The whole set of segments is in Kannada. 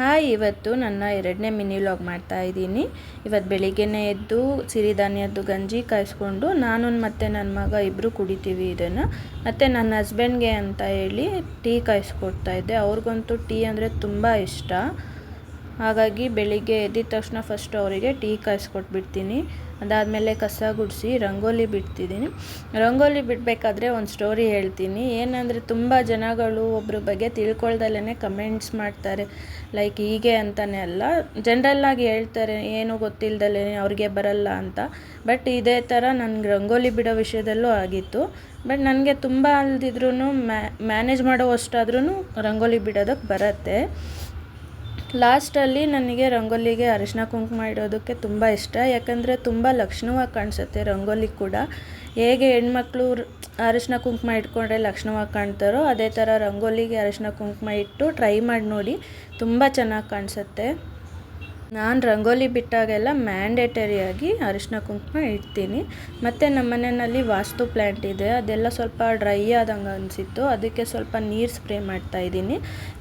ಹಾಯ್, ಇವತ್ತು ನನ್ನ 2ನೇ ಮಿನಿ ವ್ಲಾಗ್ ಮಾಡ್ತಾ ಇದ್ದೀನಿ. ಇವತ್ತು ಬೆಳಿಗ್ಗೆನೇ ಎದ್ದು ಸಿರಿಧಾನ್ಯದ್ದು ಗಂಜಿ ಕಾಯಿಸ್ಕೊಂಡು ನಾನು ಮತ್ತು ನನ್ನ ಮಗ ಇಬ್ಬರು ಕುಡಿತೀವಿ ಇದನ್ನು. ಮತ್ತು ನನ್ನ ಹಸ್ಬೆಂಡ್ಗೆ ಅಂತ ಹೇಳಿ ಟೀ ಕಾಯಿಸ್ಕೊಡ್ತಾ ಇದ್ದೆ. ಅವ್ರಿಗಂತೂ ಟೀ ಅಂದರೆ ತುಂಬ ಇಷ್ಟ. ಹಾಗಾಗಿ ಬೆಳಿಗ್ಗೆ ಎದ್ದಿದ ತಕ್ಷಣ ಫಸ್ಟ್ ಅವರಿಗೆ ಟೀ ಕಾಯಿಸ್ಕೊಟ್ಬಿಡ್ತೀನಿ. ಅದಾದಮೇಲೆ ಕಸ ಗುಡಿಸಿ ರಂಗೋಲಿ ಬಿಡ್ತಿದ್ದೀನಿ. ರಂಗೋಲಿ ಬಿಡಬೇಕಾದ್ರೆ ಒಂದು ಸ್ಟೋರಿ ಹೇಳ್ತೀನಿ. ಏನಂದರೆ ತುಂಬ ಜನಗಳು ಒಬ್ಬರ ಬಗ್ಗೆ ತಿಳ್ಕೊಳ್ದಲೇ ಕಮೆಂಟ್ಸ್ ಮಾಡ್ತಾರೆ. ಲೈಕ್ ಹೀಗೆ ಅಂತಲೇ ಅಲ್ಲ, ಜನರಲ್ಲಾಗಿ ಹೇಳ್ತಾರೆ ಏನೂ ಗೊತ್ತಿಲ್ಲದಲೇ ಅವ್ರಿಗೆ ಬರಲ್ಲ ಅಂತ. ಬಟ್ ಇದೇ ಥರ ನನಗೆ ರಂಗೋಲಿ ಬಿಡೋ ವಿಷಯದಲ್ಲೂ ಆಗಿತ್ತು. ಬಟ್ ನನಗೆ ತುಂಬ ಅಲ್ದಿದ್ರೂ ಮ್ಯಾನೇಜ್ ಮಾಡೋ ಅಷ್ಟಾದ್ರೂ ರಂಗೋಲಿ ಬಿಡೋದಕ್ಕೆ ಬರುತ್ತೆ. ಲಾಸ್ಟಲ್ಲಿ ನನಗೆ ರಂಗೋಲಿಗೆ ಅರಿಶಿನ ಕುಂಕುಮ ಇಡೋದಕ್ಕೆ ತುಂಬ ಇಷ್ಟ. ಯಾಕಂದರೆ ತುಂಬ ಲಕ್ಷಣವಾಗಿ ಕಾಣಿಸುತ್ತೆ ರಂಗೋಲಿ ಕೂಡ. ಹೇಗೆ ಹೆಣ್ಮಕ್ಳು ಅರಿಶಿನ ಕುಂಕುಮ ಇಟ್ಕೊಂಡ್ರೆ ಲಕ್ಷಣವಾಗಿ ಕಾಣ್ತಾರೋ ಅದೇ ಥರ ರಂಗೋಲಿಗೆ ಅರಿಶಿನ ಕುಂಕುಮ ಇಟ್ಟು ಟ್ರೈ ಮಾಡಿ ನೋಡಿ, ತುಂಬ ಚೆನ್ನಾಗಿ ಕಾಣಿಸುತ್ತೆ. ನಾನು ರಂಗೋಲಿ ಬಿಟ್ಟಾಗೆಲ್ಲ ಮ್ಯಾಂಡೇಟರಿಯಾಗಿ ಅರಿಶಿನ ಕುಂಕುಮ ಇಡ್ತೀನಿ. ಮತ್ತು ನಮ್ಮ ಮನೆಯಲ್ಲಿ ವಾಸ್ತು ಪ್ಲ್ಯಾಂಟ್ ಇದೆ, ಅದೆಲ್ಲ ಸ್ವಲ್ಪ ಡ್ರೈ ಆದಂಗೆ ಅನಿಸಿತ್ತು. ಅದಕ್ಕೆ ಸ್ವಲ್ಪ ನೀರು ಸ್ಪ್ರೇ ಮಾಡ್ತಾಯಿದ್ದೀನಿ.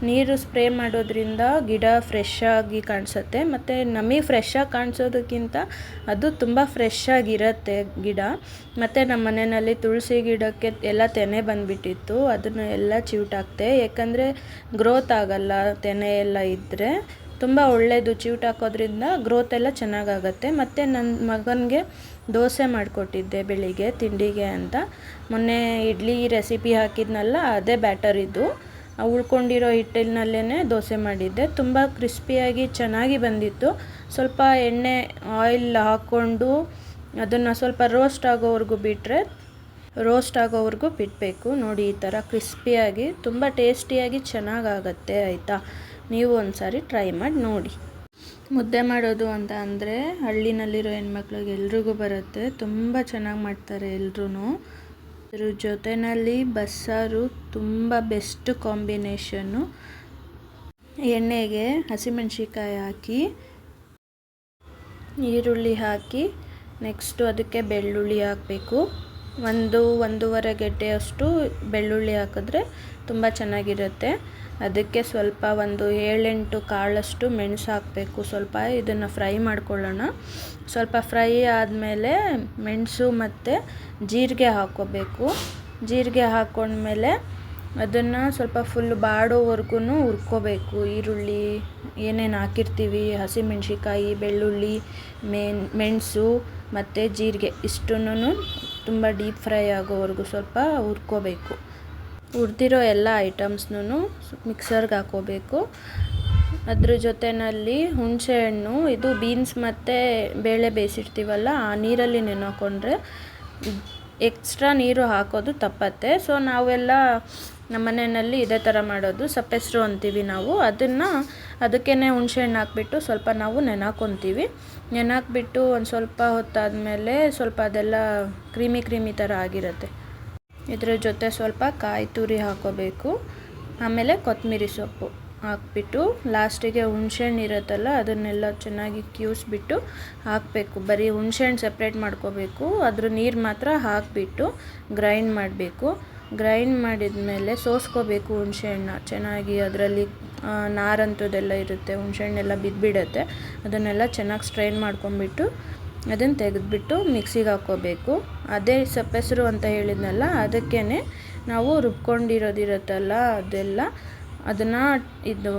ನೀರು ಸ್ಪ್ರೇ ಮಾಡೋದ್ರಿಂದ ಗಿಡ ಫ್ರೆಶ್ ಆಗಿ ಕಾಣಿಸುತ್ತೆ. ಮತ್ತು ನಮಗೆ ಫ್ರೆಶ್ ಆಗಿ ಕಾಣಿಸೋದಕ್ಕಿಂತ ಅದು ತುಂಬ ಫ್ರೆಶ್ ಆಗಿರುತ್ತೆ ಗಿಡ. ಮತ್ತು ನಮ್ಮ ಮನೆಯಲ್ಲಿ ತುಳಸಿ ಗಿಡಕ್ಕೆ ಎಲ್ಲ ತೆನೆ ಬಂದುಬಿಟ್ಟಿತ್ತು, ಅದನ್ನು ಎಲ್ಲ ಚಿವುಟಾಕ್ತೆ. ಯಾಕಂದರೆ ಗ್ರೋತ್ ಆಗಲ್ಲ ತೆನೆ ಎಲ್ಲ ಇದ್ದರೆ. ತುಂಬ ಒಳ್ಳೆಯದು ಚಿವುಟ್ ಹಾಕೋದ್ರಿಂದ ಗ್ರೋತ್ ಎಲ್ಲ ಚೆನ್ನಾಗಾಗತ್ತೆ. ಮತ್ತು ನನ್ನ ಮಗನಿಗೆ ದೋಸೆ ಮಾಡಿಕೊಟ್ಟಿದ್ದೆ ಬೆಳಿಗ್ಗೆ ತಿಂಡಿಗೆ ಅಂತ. ಮೊನ್ನೆ ಇಡ್ಲಿ ರೆಸಿಪಿ ಹಾಕಿದ್ನಲ್ಲ, ಅದೇ ಬ್ಯಾಟರ್ ಇದು. ಉಳ್ಕೊಂಡಿರೋ ಹಿಟ್ಟಿನಲ್ಲೇ ದೋಸೆ ಮಾಡಿದ್ದೆ. ತುಂಬ ಕ್ರಿಸ್ಪಿಯಾಗಿ ಚೆನ್ನಾಗಿ ಬಂದಿತ್ತು. ಸ್ವಲ್ಪ ಎಣ್ಣೆ ಆಯಿಲ್ ಹಾಕ್ಕೊಂಡು ಅದನ್ನು ಸ್ವಲ್ಪ ರೋಸ್ಟ್ ಆಗೋವರೆಗೂ ಬಿಡಬೇಕು. ನೋಡಿ, ಈ ಥರ ಕ್ರಿಸ್ಪಿಯಾಗಿ ತುಂಬ ಟೇಸ್ಟಿಯಾಗಿ ಚೆನ್ನಾಗಾಗತ್ತೆ. ಆಯಿತಾ, ನೀವು ಒಂದು ಸಾರಿ ಟ್ರೈ ಮಾಡಿ ನೋಡಿ. ಮುದ್ದೆ ಮಾಡೋದು ಅಂತ ಅಂದರೆ ಹಳ್ಳಿನಲ್ಲಿರೋ ಹೆಣ್ಮಕ್ಳಿಗೆ ಎಲ್ರಿಗೂ ಬರುತ್ತೆ. ತುಂಬ ಚೆನ್ನಾಗಿ ಮಾಡ್ತಾರೆ ಎಲ್ಲರೂ. ಅದ್ರ ಜೊತೆಯಲ್ಲಿ ಬಸ್ಸಾರು ತುಂಬ ಬೆಸ್ಟ್ ಕಾಂಬಿನೇಷನ್ನು. ಎಣ್ಣೆಗೆ ಹಸಿಮೆಣ್ಸಿಕಾಯಿ ಹಾಕಿ, ಈರುಳ್ಳಿ ಹಾಕಿ, ನೆಕ್ಸ್ಟು ಅದಕ್ಕೆ ಬೆಳ್ಳುಳ್ಳಿ ಹಾಕಬೇಕು. 1-1.5 ಗೆಡ್ಡೆಯಷ್ಟು ಬೆಳ್ಳುಳ್ಳಿ ಹಾಕಿದ್ರೆ ತುಂಬ ಚೆನ್ನಾಗಿರುತ್ತೆ. ಅದಕ್ಕೆ ಸ್ವಲ್ಪ 7-8 ಕಾಳಷ್ಟು ಮೆಣಸು ಹಾಕಬೇಕು. ಸ್ವಲ್ಪ ಇದನ್ನು ಫ್ರೈ ಮಾಡ್ಕೊಳ್ಳೋಣ. ಸ್ವಲ್ಪ ಫ್ರೈ ಆದಮೇಲೆ ಮೆಣಸು ಮತ್ತು ಜೀರಿಗೆ ಹಾಕ್ಕೋಬೇಕು. ಜೀರಿಗೆ ಹಾಕ್ಕೊಂಡ್ಮೇಲೆ ಅದನ್ನು ಸ್ವಲ್ಪ ಫುಲ್ ಬಾಡೋವರೆಗೂ ಹುರ್ಕೋಬೇಕು. ಈರುಳ್ಳಿ ಏನೇನು ಹಾಕಿರ್ತೀವಿ, ಹಸಿಮೆಣ್ಸಿಕಾಯಿ, ಬೆಳ್ಳುಳ್ಳಿ, ಮೆಣಸು ಮತ್ತು ಜೀರಿಗೆ ಇಷ್ಟನ್ನು ತುಂಬ ಡೀಪ್ ಫ್ರೈ ಆಗೋವರೆಗೂ ಸ್ವಲ್ಪ ಹುರ್ಕೋಬೇಕು. ಹುರಿದಿರೋ ಎಲ್ಲ ಐಟಮ್ಸ್ನೂ ಮಿಕ್ಸರ್ಗೆ ಹಾಕ್ಕೋಬೇಕು. ಅದ್ರ ಜೊತೆಯಲ್ಲಿ ಹುಣಸೆಹಣ್ಣು, ಇದು ಬೀನ್ಸ್ ಮತ್ತು ಬೇಳೆ ಬೇಯಿಸಿರ್ತೀವಲ್ಲ, ಆ ನೀರಲ್ಲಿ ನೆನೆಹಾಕೊಂಡ್ರೆ ಎಕ್ಸ್ಟ್ರಾ ನೀರು ಹಾಕೋದು ತಪ್ಪತ್ತೆ. ಸೊ ನಾವೆಲ್ಲ ನಮ್ಮ ಮನೆಯಲ್ಲಿ ಇದೇ ಥರ ಮಾಡೋದು. ಸಪ್ಪೆಸರು ಅಂತೀವಿ ನಾವು. ಅದಕ್ಕೇ ಹುಣಸೆಹಣ್ಣು ಹಾಕ್ಬಿಟ್ಟು ಸ್ವಲ್ಪ ನಾವು ನೆನೆಹಾಕ್ಕೊತೀವಿ. ನೆನೆಹಾಕ್ಬಿಟ್ಟು ಒಂದು ಸ್ವಲ್ಪ ಹೊತ್ತಾದಮೇಲೆ ಸ್ವಲ್ಪ ಅದೆಲ್ಲ ಕ್ರೀಮಿ ಥರ ಆಗಿರುತ್ತೆ. ಇದ್ರ ಜೊತೆ ಸ್ವಲ್ಪ ಕಾಯಿ ತುರಿ ಹಾಕ್ಕೋಬೇಕು. ಆಮೇಲೆ ಕೊತ್ತಂಬರಿ ಸೊಪ್ಪು ಹಾಕ್ಬಿಟ್ಟು ಲಾಸ್ಟಿಗೆ ಹುಣಸೆಹಣ್ಣು ಇರುತ್ತಲ್ಲ, ಅದನ್ನೆಲ್ಲ ಚೆನ್ನಾಗಿ ಕಿವುಸ್ಬಿಟ್ಟು ಹಾಕಬೇಕು. ಬರೀ ಹುಣಸೆಹಣ್ಣು ಸಪ್ರೇಟ್ ಮಾಡ್ಕೋಬೇಕು. ಅದ್ರ ನೀರು ಮಾತ್ರ ಹಾಕಿಬಿಟ್ಟು ಗ್ರೈಂಡ್ ಮಾಡಬೇಕು. ಗ್ರೈಂಡ್ ಮಾಡಿದ್ಮೇಲೆ ಸೋಸ್ಕೋಬೇಕು ಹುಣಸೆಹಣ್ಣ ಚೆನ್ನಾಗಿ. ಅದರಲ್ಲಿ ನಾರಂಥದ್ದೆಲ್ಲ ಇರುತ್ತೆ, ಹುಣಸೆಹಣ್ಣೆಲ್ಲ ಬಿದ್ದುಬಿಡುತ್ತೆ. ಅದನ್ನೆಲ್ಲ ಚೆನ್ನಾಗಿ ಸ್ಟ್ರೈನ್ ಮಾಡ್ಕೊಂಬಿಟ್ಟು ಅದನ್ನು ತೆಗೆದುಬಿಟ್ಟು ಮಿಕ್ಸಿಗೆ ಹಾಕ್ಕೋಬೇಕು. ಅದೇ ಸಪ್ಪೆಸರು ಅಂತ ಹೇಳಿದ್ನಲ್ಲ, ಅದಕ್ಕೇ ನಾವು ರುಬ್ಕೊಂಡಿರೋದಿರುತ್ತಲ್ಲ ಅದೆಲ್ಲ, ಅದನ್ನು ಇದು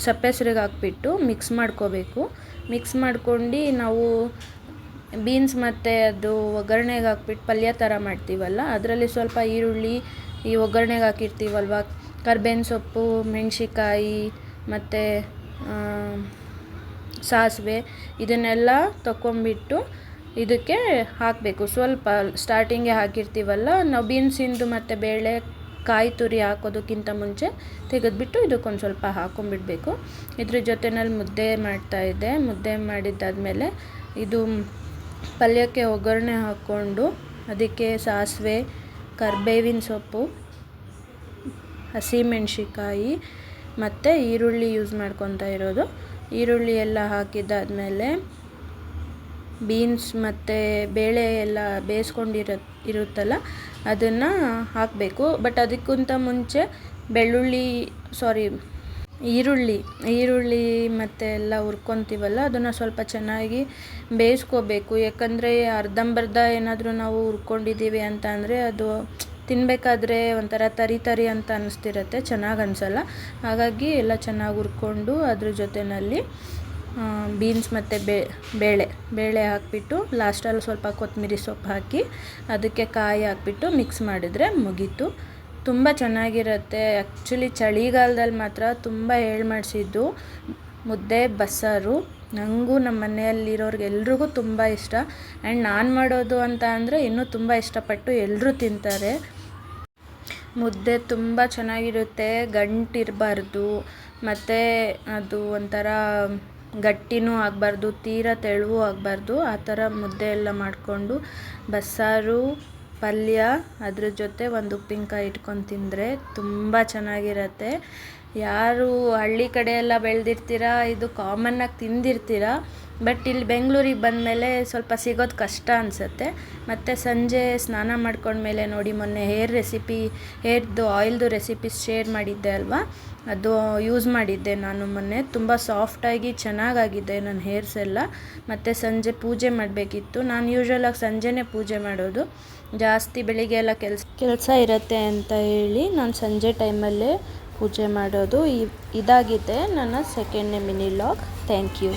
ಸಪ್ಪೆಸರಿಗೆ ಹಾಕ್ಬಿಟ್ಟು ಮಿಕ್ಸ್ ಮಾಡ್ಕೋಬೇಕು. ಮಿಕ್ಸ್ ಮಾಡ್ಕೊಂಡು ನಾವು ಬೀನ್ಸ್ ಮತ್ತು ಅದು ಒಗ್ಗರಣೆಗೆ ಹಾಕ್ಬಿಟ್ಟು ಪಲ್ಯ ಥರ ಮಾಡ್ತೀವಲ್ಲ, ಅದರಲ್ಲಿ ಸ್ವಲ್ಪ ಈರುಳ್ಳಿ, ಈ ಒಗ್ಗರಣೆಗೆ ಹಾಕಿರ್ತೀವಲ್ವ, ಕರ್ಬೇವಿನ ಸೊಪ್ಪು, ಮೆಣಸಿಕಾಯಿ ಮತ್ತು ಸಾಸಿವೆ, ಇದನ್ನೆಲ್ಲ ತಗೊಂಬಿಟ್ಟು ಇದಕ್ಕೆ ಹಾಕಬೇಕು. ಸ್ವಲ್ಪ ಸ್ಟಾರ್ಟಿಂಗೆ ಹಾಕಿರ್ತೀವಲ್ಲ ನಾವು ಬೀನ್ಸಿಂದು ಮತ್ತು ಬೇಳೆ, ಕಾಯಿ ತುರಿ ಹಾಕೋದಕ್ಕಿಂತ ಮುಂಚೆ ತೆಗೆದುಬಿಟ್ಟು ಇದಕ್ಕೊಂದು ಸ್ವಲ್ಪ ಹಾಕ್ಕೊಂಬಿಡಬೇಕು. ಇದ್ರ ಜೊತೆಯಲ್ಲಿ ಮುದ್ದೆ ಮಾಡ್ತಾಯಿದ್ದೆ. ಮುದ್ದೆ ಮಾಡಿದ್ದಾದಮೇಲೆ ಇದು ಪಲ್ಯಕ್ಕೆ ಒಗ್ಗರಣೆ ಹಾಕ್ಕೊಂಡು ಅದಕ್ಕೆ ಸಾಸಿವೆ, ಕರ್ಬೇವಿನ ಸೊಪ್ಪು, ಹಸಿಮೆಣ್ಸಿಕಾಯಿ ಮತ್ತು ಈರುಳ್ಳಿ ಯೂಸ್ ಮಾಡ್ಕೊತಾ ಇರೋದು. ಈರುಳ್ಳಿ ಎಲ್ಲ ಹಾಕಿದ್ದಾದಮೇಲೆ ಬೀನ್ಸ್ ಮತ್ತು ಬೇಳೆ ಎಲ್ಲ ಇರುತ್ತಲ್ಲ ಅದನ್ನು ಹಾಕಬೇಕು. ಬಟ್ ಅದಕ್ಕಿಂತ ಮುಂಚೆ ಈರುಳ್ಳಿ ಮತ್ತು ಎಲ್ಲ ಹುರ್ಕೊತೀವಲ್ಲ ಅದನ್ನು ಸ್ವಲ್ಪ ಚೆನ್ನಾಗಿ ಬೇಯಿಸ್ಕೋಬೇಕು. ಯಾಕಂದರೆ ಅರ್ಧಂಬರ್ಧ ಏನಾದರೂ ನಾವು ಹುರ್ಕೊಂಡಿದ್ದೀವಿ ಅಂತ ಅಂದರೆ ಅದು ತಿನ್ನಬೇಕಾದ್ರೆ ಒಂಥರ ತರಿ ಅಂತ ಅನ್ನಿಸ್ತಿರತ್ತೆ, ಚೆನ್ನಾಗಿ ಅನಿಸಲ್ಲ. ಹಾಗಾಗಿ ಎಲ್ಲ ಚೆನ್ನಾಗಿ ಹುರ್ಕೊಂಡು ಅದ್ರ ಜೊತೆಯಲ್ಲಿ ಬೀನ್ಸ್ ಮತ್ತು ಬೇಳೆ ಹಾಕಿಬಿಟ್ಟು ಲಾಸ್ಟಲ್ಲಿ ಸ್ವಲ್ಪ ಕೊತ್ತಂಬರಿ ಸೊಪ್ಪು ಹಾಕಿ ಅದಕ್ಕೆ ಕಾಯಿ ಹಾಕ್ಬಿಟ್ಟು ಮಿಕ್ಸ್ ಮಾಡಿದರೆ ಮುಗೀತು. ತುಂಬ ಚೆನ್ನಾಗಿರುತ್ತೆ. ಆ್ಯಕ್ಚುಲಿ ಚಳಿಗಾಲದಲ್ಲಿ ಮಾತ್ರ ತುಂಬ ಮಾಡಿಸಿದ್ದು ಮುದ್ದೆ ಬಸ್ಸಾರು. ನನಗೂ ನಮ್ಮ ಮನೆಯಲ್ಲಿರೋರ್ಗೆಲ್ರಿಗೂ ತುಂಬ ಇಷ್ಟ. ಆ್ಯಂಡ್ ನಾನು ಮಾಡೋದು ಅಂತ ಅಂದರೆ ಇನ್ನೂ ತುಂಬ ಇಷ್ಟಪಟ್ಟು ಎಲ್ಲರೂ ತಿಂತಾರೆ. ಮುದ್ದೆ ತುಂಬ ಚೆನ್ನಾಗಿರುತ್ತೆ, ಗಂಟಿರಬಾರ್ದು, ಮತ್ತು ಅದು ಒಂಥರ ಗಟ್ಟಿನೂ ಆಗಬಾರ್ದು, ತೀರಾ ತೆಳುವೂ ಆಗಬಾರ್ದು. ಆ ಥರ ಮುದ್ದೆ ಎಲ್ಲ ಮಾಡಿಕೊಂಡು ಬಸ್ಸಾರು ಪಲ್ಯ ಅದ್ರ ಜೊತೆ ಒಂದು ಉಪ್ಪಿನಕಾಯಿ ಇಟ್ಕೊಂಡು ತಿಂದರೆ ತುಂಬ ಚೆನ್ನಾಗಿರತ್ತೆ. ಯಾರು ಹಳ್ಳಿ ಕಡೆ ಎಲ್ಲ ಬೆಳೆದಿರ್ತೀರ ಇದು ಕಾಮನ್ನಾಗಿ ತಿಂದಿರ್ತೀರ, ಬಟ್ ಇಲ್ಲಿ ಬೆಂಗಳೂರಿಗೆ ಬಂದಮೇಲೆ ಸ್ವಲ್ಪ ಸಿಗೋದು ಕಷ್ಟ ಅನಿಸುತ್ತೆ. ಮತ್ತು ಸಂಜೆ ಸ್ನಾನ ಮಾಡ್ಕೊಂಡ್ಮೇಲೆ ನೋಡಿ, ಮೊನ್ನೆ ಹೇರ್ದು ಆಯಿಲ್ದು ರೆಸಿಪೀಸ್ ಶೇರ್ ಮಾಡಿದ್ದೆ ಅಲ್ವಾ, ಅದು ಯೂಸ್ ಮಾಡಿದ್ದೆ ನಾನು ಮೊನ್ನೆ. ತುಂಬ ಸಾಫ್ಟಾಗಿ ಚೆನ್ನಾಗಾಗಿದೆ ನನ್ನ ಹೇರ್ಸ್ ಎಲ್ಲ. ಮತ್ತು ಸಂಜೆ ಪೂಜೆ ಮಾಡಬೇಕಿತ್ತು. ನಾನು ಯೂಶ್ವಲಾಗಿ ಸಂಜೆನೇ ಪೂಜೆ ಮಾಡೋದು, ಜಾಸ್ತಿ ಬೆಳಿಗ್ಗೆ ಎಲ್ಲ ಕೆಲಸ ಇರುತ್ತೆ ಅಂತ ಹೇಳಿ ನಾನು ಸಂಜೆ ಟೈಮಲ್ಲೇ ಪೂಜೆ ಮಾಡೋದು. ಇದಾಗಿದೆ ನನ್ನ ಸೆಕೆಂಡ್ನೇ ಮಿನಿ ವ್ಲಾಗ್. Thank you.